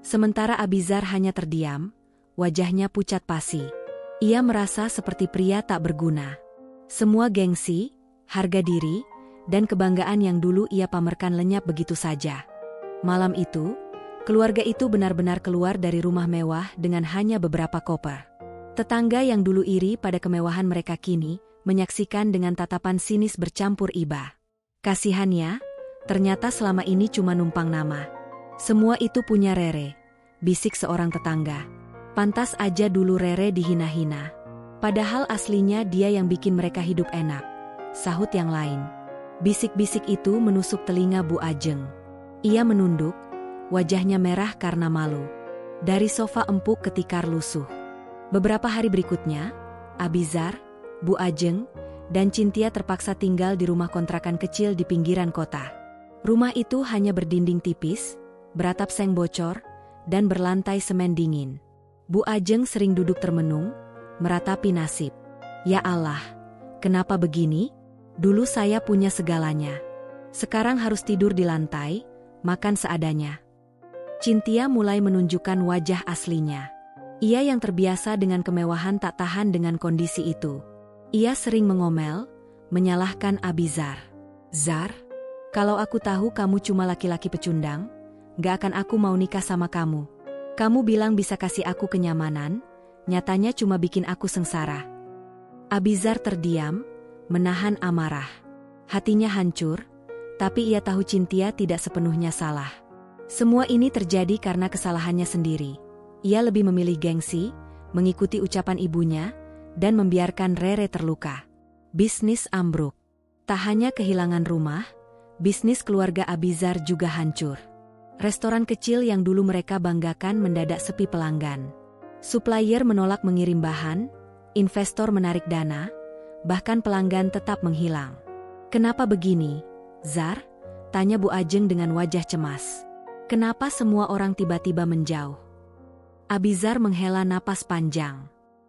Sementara Abizar hanya terdiam, wajahnya pucat pasi. Ia merasa seperti pria tak berguna. Semua gengsi, harga diri, dan kebanggaan yang dulu ia pamerkan lenyap begitu saja. Malam itu, keluarga itu benar-benar keluar dari rumah mewah dengan hanya beberapa koper. Tetangga yang dulu iri pada kemewahan mereka kini menyaksikan dengan tatapan sinis bercampur iba. Kasihannya, ternyata selama ini cuma numpang nama. Semua itu punya Rere, bisik seorang tetangga. Pantas aja dulu Rere dihina-hina. Padahal aslinya dia yang bikin mereka hidup enak, sahut yang lain. Bisik-bisik itu menusuk telinga Bu Ajeng. Ia menunduk, wajahnya merah karena malu. Dari sofa empuk ke tikar lusuh. Beberapa hari berikutnya, Abizar, Bu Ajeng, dan Cynthia terpaksa tinggal di rumah kontrakan kecil di pinggiran kota. Rumah itu hanya berdinding tipis, beratap seng bocor, dan berlantai semen dingin. Bu Ajeng sering duduk termenung, meratapi nasib. Ya Allah, kenapa begini? Dulu saya punya segalanya. Sekarang harus tidur di lantai, makan seadanya. Cynthia mulai menunjukkan wajah aslinya. Ia yang terbiasa dengan kemewahan tak tahan dengan kondisi itu. Ia sering mengomel, menyalahkan Abizar. Zar, kalau aku tahu kamu cuma laki-laki pecundang, gak akan aku mau nikah sama kamu. Kamu bilang bisa kasih aku kenyamanan, nyatanya cuma bikin aku sengsara. Abizar terdiam, menahan amarah. Hatinya hancur, tapi ia tahu Cynthia tidak sepenuhnya salah. Semua ini terjadi karena kesalahannya sendiri. Ia lebih memilih gengsi, mengikuti ucapan ibunya, dan membiarkan Rere terluka. Bisnis ambruk. Tak hanya kehilangan rumah, bisnis keluarga Abizar juga hancur. Restoran kecil yang dulu mereka banggakan mendadak sepi pelanggan. Supplier menolak mengirim bahan, investor menarik dana, bahkan pelanggan tetap menghilang. Kenapa begini, Zar? Tanya Bu Ajeng dengan wajah cemas. Kenapa semua orang tiba-tiba menjauh? Abizar menghela napas panjang.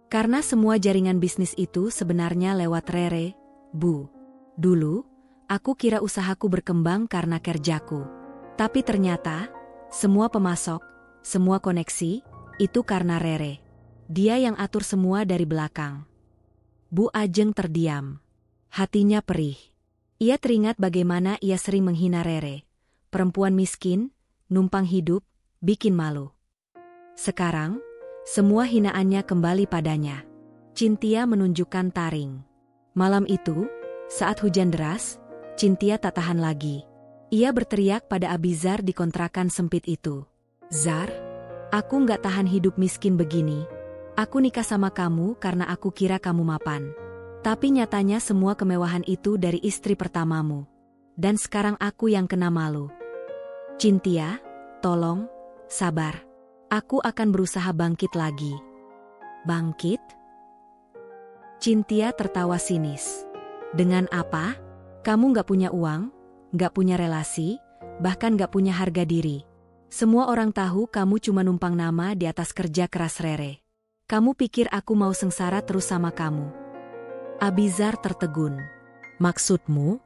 Karena semua jaringan bisnis itu sebenarnya lewat Rere, Bu. Dulu, aku kira usahaku berkembang karena kerjaku. Tapi ternyata, semua pemasok, semua koneksi, itu karena Rere. Dia yang atur semua dari belakang. Bu Ajeng terdiam. Hatinya perih. Ia teringat bagaimana ia sering menghina Rere. Perempuan miskin, numpang hidup, bikin malu. Sekarang, semua hinaannya kembali padanya. Cynthia menunjukkan taring. Malam itu, saat hujan deras, Cynthia tak tahan lagi. Ia berteriak pada Abizar di kontrakan sempit itu. Zar, aku nggak tahan hidup miskin begini. Aku nikah sama kamu karena aku kira kamu mapan. Tapi nyatanya semua kemewahan itu dari istri pertamamu. Dan sekarang aku yang kena malu. Cynthia, tolong, sabar. Aku akan berusaha bangkit lagi. Bangkit? Cynthia tertawa sinis. Dengan apa? Kamu nggak punya uang? Gak punya relasi, bahkan gak punya harga diri. Semua orang tahu kamu cuma numpang nama di atas kerja keras Rere. Kamu pikir aku mau sengsara terus sama kamu? Abizar tertegun. Maksudmu?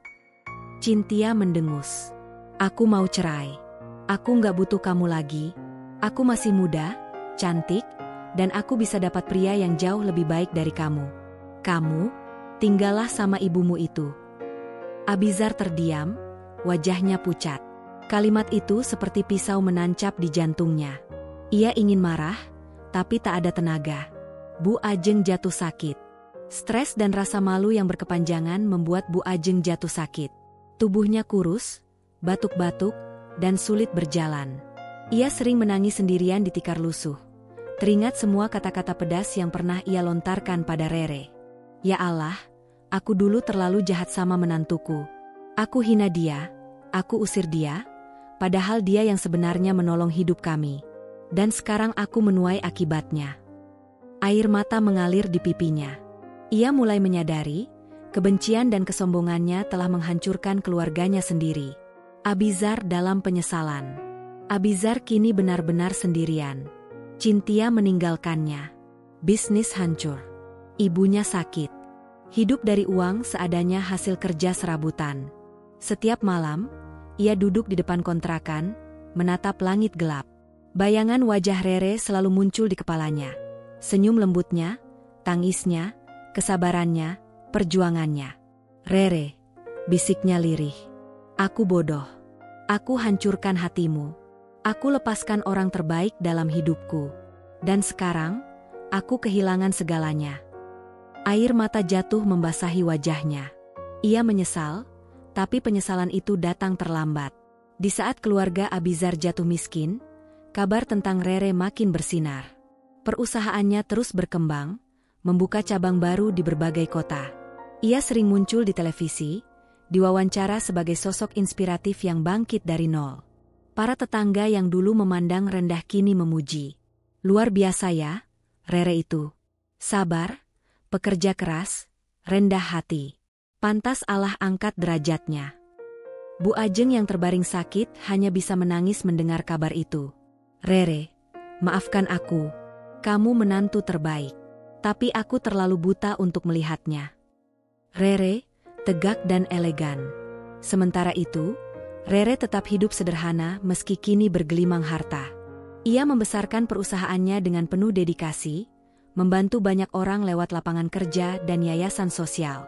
Cynthia mendengus. Aku mau cerai. Aku gak butuh kamu lagi. Aku masih muda, cantik, dan aku bisa dapat pria yang jauh lebih baik dari kamu. Kamu, tinggallah sama ibumu itu. Abizar terdiam. Wajahnya pucat. Kalimat itu seperti pisau menancap di jantungnya. Ia ingin marah, tapi tak ada tenaga. Bu Ajeng jatuh sakit. Stres dan rasa malu yang berkepanjangan membuat Bu Ajeng jatuh sakit. Tubuhnya kurus, batuk-batuk, dan sulit berjalan. Ia sering menangis sendirian di tikar lusuh. Teringat semua kata-kata pedas yang pernah ia lontarkan pada Rere. Ya Allah, aku dulu terlalu jahat sama menantuku. Aku hina dia, aku usir dia, padahal dia yang sebenarnya menolong hidup kami. Dan sekarang aku menuai akibatnya. Air mata mengalir di pipinya. Ia mulai menyadari, kebencian dan kesombongannya telah menghancurkan keluarganya sendiri. Abizar dalam penyesalan. Abizar kini benar-benar sendirian. Cynthia meninggalkannya. Bisnis hancur. Ibunya sakit. Hidup dari uang seadanya hasil kerja serabutan. Setiap malam, Ia duduk di depan kontrakan, menatap langit gelap. Bayangan wajah Rere selalu muncul di kepalanya. Senyum lembutnya, tangisnya, kesabarannya, perjuangannya. "Rere," bisiknya lirih. "Aku bodoh. Aku hancurkan hatimu. Aku lepaskan orang terbaik dalam hidupku. Dan sekarang, aku kehilangan segalanya." Air mata jatuh membasahi wajahnya. Ia menyesal, tapi penyesalan itu datang terlambat. Di saat keluarga Abizar jatuh miskin, kabar tentang Rere makin bersinar. Perusahaannya terus berkembang, membuka cabang baru di berbagai kota. Ia sering muncul di televisi, diwawancara sebagai sosok inspiratif yang bangkit dari nol. Para tetangga yang dulu memandang rendah kini memuji. "Luar biasa ya, Rere itu. Sabar, pekerja keras, rendah hati. Pantas Allah angkat derajatnya." Bu Ajeng yang terbaring sakit hanya bisa menangis mendengar kabar itu. "Rere, maafkan aku. Kamu menantu terbaik. Tapi aku terlalu buta untuk melihatnya." Rere, tegak dan elegan. Sementara itu, Rere tetap hidup sederhana meski kini bergelimang harta. Ia membesarkan perusahaannya dengan penuh dedikasi, membantu banyak orang lewat lapangan kerja dan yayasan sosial.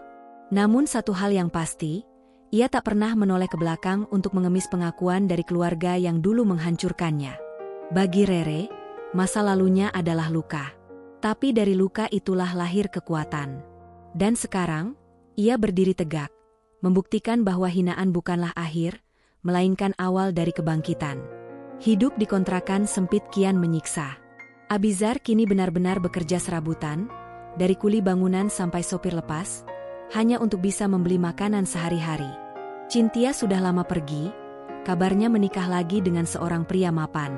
Namun satu hal yang pasti, ia tak pernah menoleh ke belakang untuk mengemis pengakuan dari keluarga yang dulu menghancurkannya. Bagi Rere, masa lalunya adalah luka. Tapi dari luka itulah lahir kekuatan. Dan sekarang, ia berdiri tegak, membuktikan bahwa hinaan bukanlah akhir, melainkan awal dari kebangkitan. Hidup di kontrakan sempit kian menyiksa. Abizar kini benar-benar bekerja serabutan, dari kuli bangunan sampai sopir lepas, hanya untuk bisa membeli makanan sehari-hari. Cintia sudah lama pergi, kabarnya menikah lagi dengan seorang pria mapan.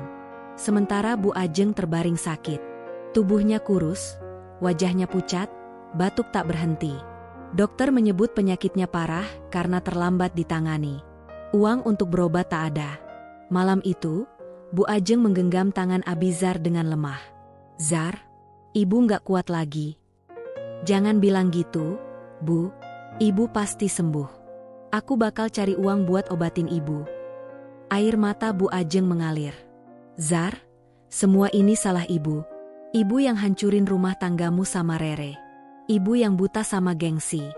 Sementara Bu Ajeng terbaring sakit. Tubuhnya kurus, wajahnya pucat, batuk tak berhenti. Dokter menyebut penyakitnya parah karena terlambat ditangani. Uang untuk berobat tak ada. Malam itu, Bu Ajeng menggenggam tangan Abizar dengan lemah. "Zar, ibu nggak kuat lagi." "Jangan bilang gitu, Bu. Ibu pasti sembuh. Aku bakal cari uang buat obatin ibu." Air mata Bu Ajeng mengalir. "Zar, semua ini salah ibu. Ibu yang hancurin rumah tanggamu sama Rere. Ibu yang buta sama gengsi.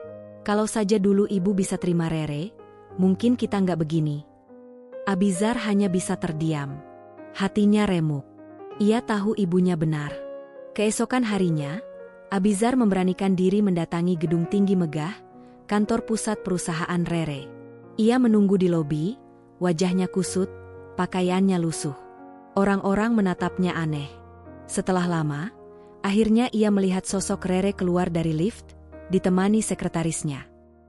Kalau saja dulu ibu bisa terima Rere, mungkin kita nggak begini." Abizar hanya bisa terdiam. Hatinya remuk. Ia tahu ibunya benar. Keesokan harinya, Abizar memberanikan diri mendatangi gedung tinggi megah, kantor pusat perusahaan Rere. Ia menunggu di lobi, wajahnya kusut, pakaiannya lusuh. Orang-orang menatapnya aneh. Setelah lama, akhirnya ia melihat sosok Rere keluar dari lift, ditemani sekretarisnya.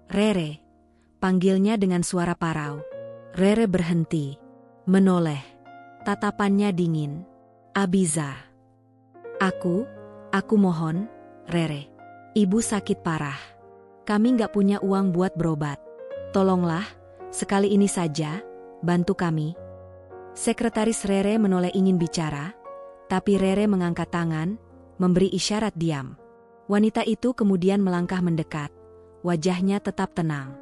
"Rere," panggilnya dengan suara parau. Rere berhenti, menoleh. Tatapannya dingin. "Abizar. Aku mohon, Rere. Ibu sakit parah. Kami nggak punya uang buat berobat. Tolonglah, sekali ini saja, bantu kami." Sekretaris Rere menoleh ingin bicara, tapi Rere mengangkat tangan, memberi isyarat diam. Wanita itu kemudian melangkah mendekat, wajahnya tetap tenang.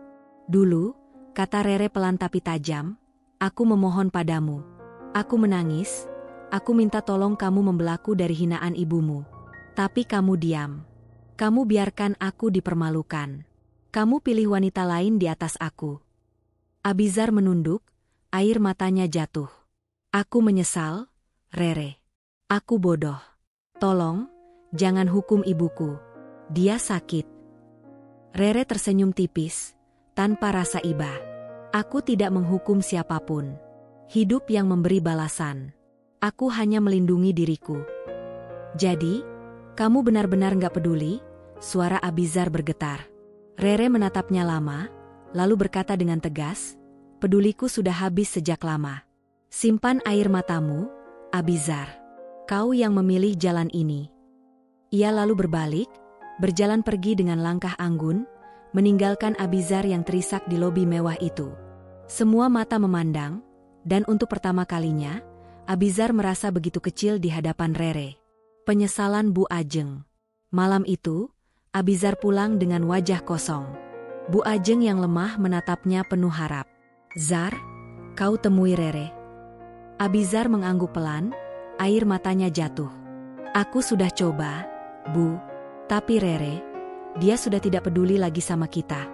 "Dulu," kata Rere pelan tapi tajam, "aku memohon padamu. Aku menangis, aku minta tolong kamu membelaku dari hinaan ibumu. Tapi kamu diam. Kamu biarkan aku dipermalukan. Kamu pilih wanita lain di atas aku." Abizar menunduk, air matanya jatuh. "Aku menyesal, Rere. Aku bodoh. Tolong, jangan hukum ibuku. Dia sakit." Rere tersenyum tipis, tanpa rasa iba. "Aku tidak menghukum siapapun. Hidup yang memberi balasan. Aku hanya melindungi diriku." "Jadi, kamu benar-benar nggak peduli?" Suara Abizar bergetar. Rere menatapnya lama, lalu berkata dengan tegas, "Peduliku sudah habis sejak lama. Simpan air matamu, Abizar. Kau yang memilih jalan ini." Ia lalu berbalik, berjalan pergi dengan langkah anggun, meninggalkan Abizar yang terisak di lobi mewah itu. Semua mata memandang, dan untuk pertama kalinya, Abizar merasa begitu kecil di hadapan Rere. Penyesalan Bu Ajeng. Malam itu, Abizar pulang dengan wajah kosong. Bu Ajeng yang lemah menatapnya penuh harap. "Zar, Kau temui Rere. Abizar mengangguk pelan, air matanya jatuh. Aku sudah coba, Bu. Tapi Rere, dia sudah tidak peduli lagi sama kita.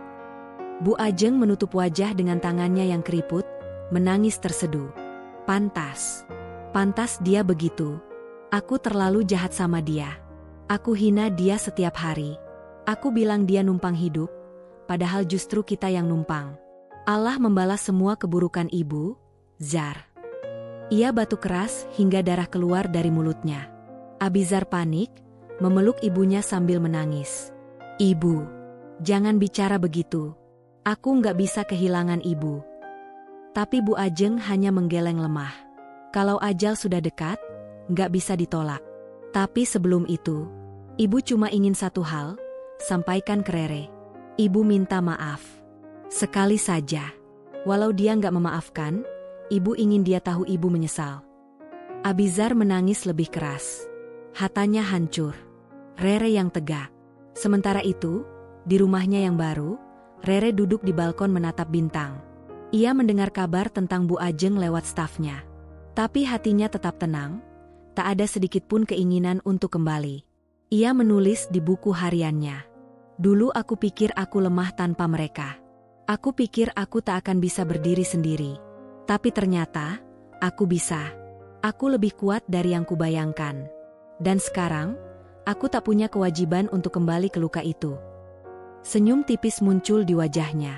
Bu Ajeng menutup wajah dengan tangannya yang keriput, menangis terseduh. Pantas. Pantas dia begitu. Aku terlalu jahat sama dia. Aku hina dia setiap hari. Aku bilang dia numpang hidup, padahal justru kita yang numpang. Allah membalas semua keburukan ibu, Zar. Ia batuk keras hingga darah keluar dari mulutnya. Abizar panik, memeluk ibunya sambil menangis. Ibu, jangan bicara begitu. Aku nggak bisa kehilangan ibu. Tapi Bu Ajeng hanya menggeleng lemah. Kalau ajal sudah dekat, nggak bisa ditolak. Tapi sebelum itu, ibu cuma ingin satu hal, sampaikan ke Rere. Ibu minta maaf. Sekali saja. Walau dia nggak memaafkan, ibu ingin dia tahu ibu menyesal. Abizar menangis lebih keras. Hatanya hancur. Rere yang tegak. Sementara itu, di rumahnya yang baru, Rere duduk di balkon menatap bintang. Ia mendengar kabar tentang Bu Ajeng lewat stafnya. Tapi hatinya tetap tenang, tak ada sedikit pun keinginan untuk kembali. Ia menulis di buku hariannya. Dulu aku pikir aku lemah tanpa mereka. Aku pikir aku tak akan bisa berdiri sendiri. Tapi ternyata, aku bisa. Aku lebih kuat dari yang kubayangkan. Dan sekarang, aku tak punya kewajiban untuk kembali ke luka itu. Senyum tipis muncul di wajahnya.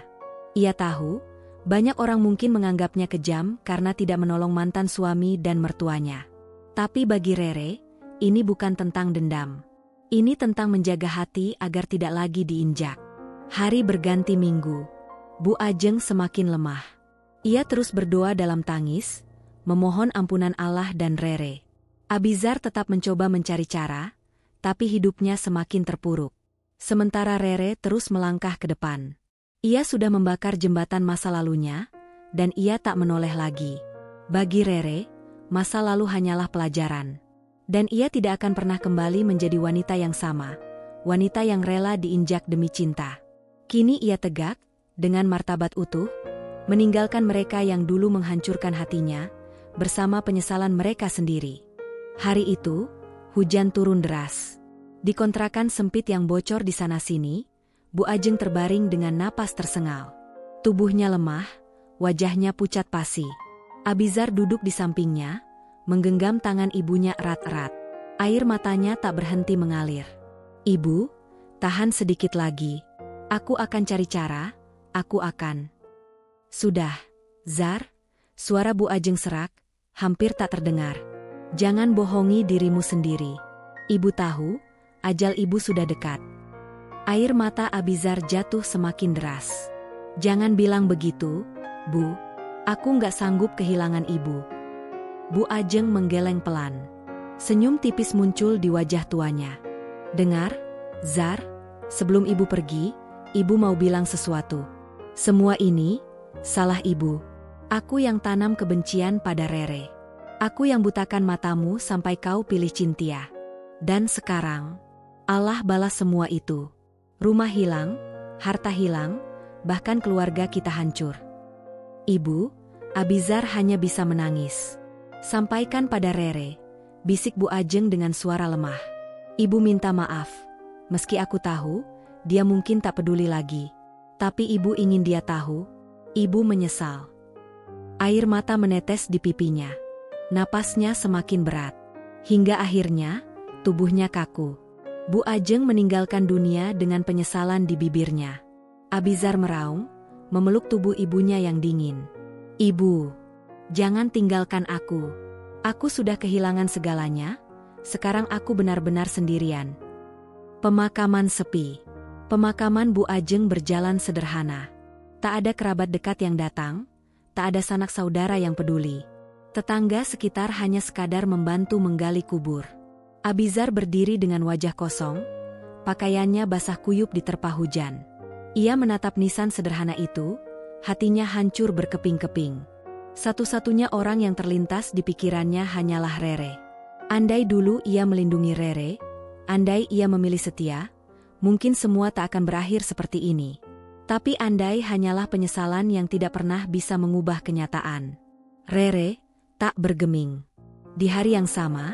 Ia tahu, banyak orang mungkin menganggapnya kejam karena tidak menolong mantan suami dan mertuanya. Tapi bagi Rere, ini bukan tentang dendam. Ini tentang menjaga hati agar tidak lagi diinjak. Hari berganti minggu. Bu Ajeng semakin lemah. Ia terus berdoa dalam tangis, memohon ampunan Allah dan Rere. Abizar tetap mencoba mencari cara, tapi hidupnya semakin terpuruk. Sementara Rere terus melangkah ke depan. Ia sudah membakar jembatan masa lalunya, dan ia tak menoleh lagi. Bagi Rere, masa lalu hanyalah pelajaran. Dan ia tidak akan pernah kembali menjadi wanita yang sama, wanita yang rela diinjak demi cinta. Kini ia tegak, dengan martabat utuh, meninggalkan mereka yang dulu menghancurkan hatinya, bersama penyesalan mereka sendiri. Hari itu, hujan turun deras. Di kontrakan sempit yang bocor di sana-sini, Bu Ajeng terbaring dengan napas tersengal. Tubuhnya lemah, wajahnya pucat pasi. Abizar duduk di sampingnya, menggenggam tangan ibunya erat-erat. Air matanya tak berhenti mengalir. Ibu, tahan sedikit lagi. Aku akan cari cara, aku akan. Sudah, Zar, suara Bu Ajeng serak, hampir tak terdengar. Jangan bohongi dirimu sendiri. Ibu tahu, ajal ibu sudah dekat. Air mata Abizar jatuh semakin deras. Jangan bilang begitu, Bu. Aku nggak sanggup kehilangan ibu. Bu Ajeng menggeleng pelan. Senyum tipis muncul di wajah tuanya. Dengar, Zar, sebelum ibu pergi, ibu mau bilang sesuatu. Semua ini, salah ibu. Aku yang tanam kebencian pada Rere. Aku yang butakan matamu sampai kau pilih Cynthia. Dan sekarang, Allah balas semua itu. Rumah hilang, harta hilang, bahkan keluarga kita hancur. Ibu, Abizar hanya bisa menangis. Sampaikan pada Rere, bisik Bu Ajeng dengan suara lemah. Ibu minta maaf. Meski aku tahu, dia mungkin tak peduli lagi. Tapi ibu ingin dia tahu, ibu menyesal. Air mata menetes di pipinya. Napasnya semakin berat. Hingga akhirnya, tubuhnya kaku. Bu Ajeng meninggalkan dunia dengan penyesalan di bibirnya. Abizar meraung, memeluk tubuh ibunya yang dingin. Ibu, jangan tinggalkan aku. Aku sudah kehilangan segalanya, sekarang aku benar-benar sendirian. Pemakaman sepi. Pemakaman Bu Ajeng berjalan sederhana. Tak ada kerabat dekat yang datang, tak ada sanak saudara yang peduli. Tetangga sekitar hanya sekadar membantu menggali kubur. Abizar berdiri dengan wajah kosong, pakaiannya basah kuyup diterpa hujan. Ia menatap nisan sederhana itu, hatinya hancur berkeping-keping. Satu-satunya orang yang terlintas di pikirannya hanyalah Rere. Andai dulu ia melindungi Rere, andai ia memilih setia, mungkin semua tak akan berakhir seperti ini. Tapi andai hanyalah penyesalan yang tidak pernah bisa mengubah kenyataan. Rere tak bergeming. Di hari yang sama,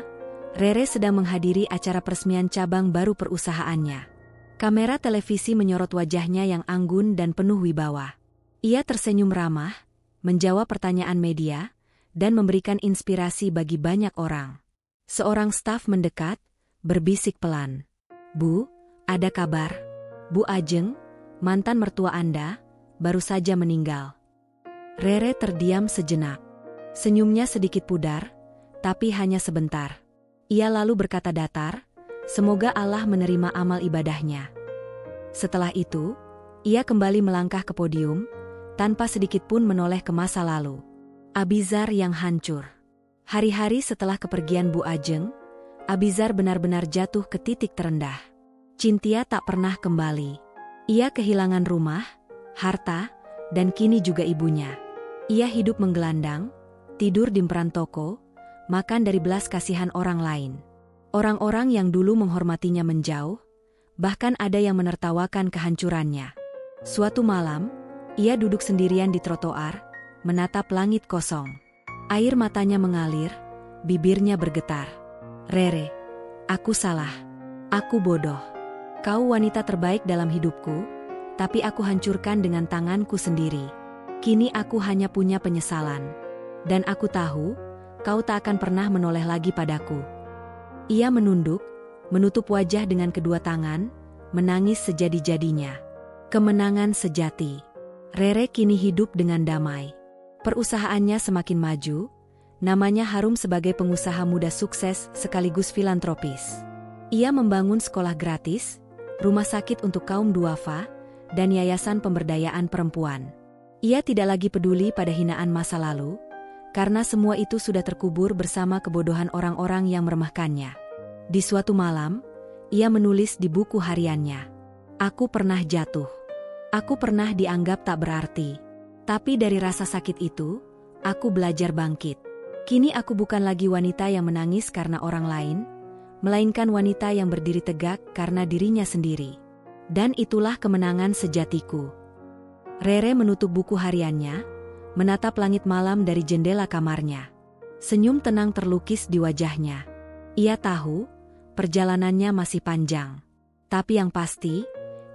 Rere sedang menghadiri acara peresmian cabang baru perusahaannya. Kamera televisi menyorot wajahnya yang anggun dan penuh wibawa. Ia tersenyum ramah, menjawab pertanyaan media, dan memberikan inspirasi bagi banyak orang. Seorang staf mendekat, berbisik pelan. "Bu, ada kabar? Bu Ajeng, mantan mertua Anda, baru saja meninggal." Rere terdiam sejenak. Senyumnya sedikit pudar, tapi hanya sebentar. Ia lalu berkata datar, "Semoga Allah menerima amal ibadahnya." Setelah itu, ia kembali melangkah ke podium, tanpa sedikit pun menoleh ke masa lalu. Abizar yang hancur. Hari-hari setelah kepergian Bu Ajeng, Abizar benar-benar jatuh ke titik terendah. Cynthia tak pernah kembali. Ia kehilangan rumah, harta, dan kini juga ibunya. Ia hidup menggelandang, tidur di emperan toko, makan dari belas kasihan orang lain. Orang-orang yang dulu menghormatinya menjauh, bahkan ada yang menertawakan kehancurannya. Suatu malam, ia duduk sendirian di trotoar, menatap langit kosong. Air matanya mengalir, bibirnya bergetar. "Rere, aku salah. Aku bodoh. Kau wanita terbaik dalam hidupku, tapi aku hancurkan dengan tanganku sendiri. Kini aku hanya punya penyesalan. Dan aku tahu, kau tak akan pernah menoleh lagi padaku." Ia menunduk, menutup wajah dengan kedua tangan, menangis sejadi-jadinya. Kemenangan sejati. Rere kini hidup dengan damai. Perusahaannya semakin maju, namanya harum sebagai pengusaha muda sukses sekaligus filantropis. Ia membangun sekolah gratis, rumah sakit untuk kaum duafa, dan yayasan pemberdayaan perempuan. Ia tidak lagi peduli pada hinaan masa lalu, karena semua itu sudah terkubur bersama kebodohan orang-orang yang meremehkannya. Di suatu malam, ia menulis di buku hariannya, "Aku pernah jatuh. Aku pernah dianggap tak berarti. Tapi dari rasa sakit itu, aku belajar bangkit. Kini aku bukan lagi wanita yang menangis karena orang lain, melainkan wanita yang berdiri tegak karena dirinya sendiri. Dan itulah kemenangan sejatiku." Rere menutup buku hariannya, menatap langit malam dari jendela kamarnya. Senyum tenang terlukis di wajahnya. Ia tahu, perjalanannya masih panjang. Tapi yang pasti,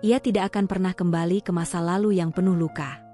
ia tidak akan pernah kembali ke masa lalu yang penuh luka.